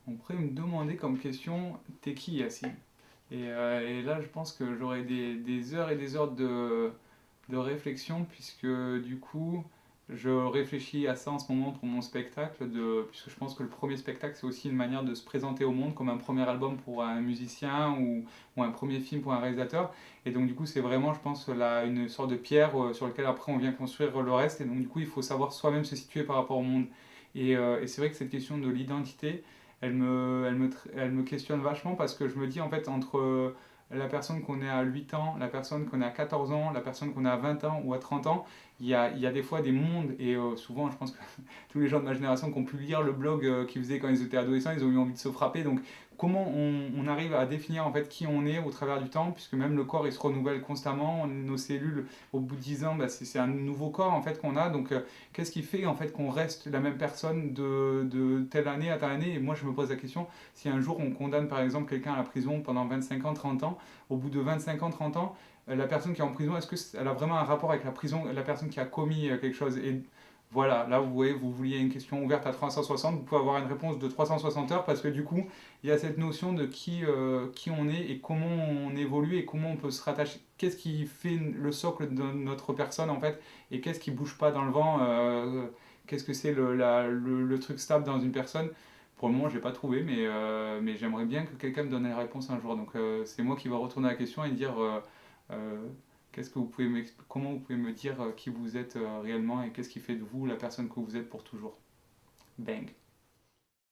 On pourrait me demander comme question, t'es qui Yacine? Et là, je pense que j'aurais des heures et des heures de réflexion, puisque du coup, je réfléchis à ça en ce moment pour mon spectacle, puisque je pense que le premier spectacle, c'est aussi une manière de se présenter au monde, comme un premier album pour un musicien ou un premier film pour un réalisateur. Et donc, du coup, c'est vraiment, je pense, là, une sorte de pierre sur laquelle après on vient construire le reste. Et donc, du coup, il faut savoir soi-même se situer par rapport au monde. Et c'est vrai que cette question de l'identité, elle me questionne vachement parce que je me dis en fait entre la personne qu'on est à 8 ans, la personne qu'on est à 14 ans, la personne qu'on est à 20 ans ou à 30 ans, il y a des fois des mondes et souvent je pense que tous les gens de ma génération qui ont pu lire le blog qu'ils faisaient quand ils étaient adolescents, ils ont eu envie de se frapper. Donc comment on arrive à définir en fait qui on est au travers du temps, puisque même le corps il se renouvelle constamment, nos cellules au bout de 10 ans, bah, c'est un nouveau corps en fait qu'on a. Donc qu'est-ce qui fait en fait qu'on reste la même personne de telle année à telle année? Et moi je me pose la question, si un jour on condamne par exemple quelqu'un à la prison pendant 25 ans, 30 ans, au bout de 25 ans, 30 ans, la personne qui est en prison, est-ce qu'elle a vraiment un rapport avec la prison, la personne qui a commis quelque chose? Et voilà, là vous voyez, vous vouliez une question ouverte à 360, vous pouvez avoir une réponse de 360 heures parce que du coup, il y a cette notion de qui on est et comment on évolue et comment on peut se rattacher. Qu'est-ce qui fait le socle de notre personne en fait et qu'est-ce qui bouge pas dans le vent, qu'est-ce que c'est le truc stable dans une personne. Pour le moment, je l'ai pas trouvé, mais j'aimerais bien que quelqu'un me donne la réponse un jour. Donc c'est moi qui vais retourner la question et dire euh, qu'est-ce que vous pouvez comment vous pouvez me dire qui vous êtes réellement et qu'est-ce qui fait de vous la personne que vous êtes pour toujours. Bang.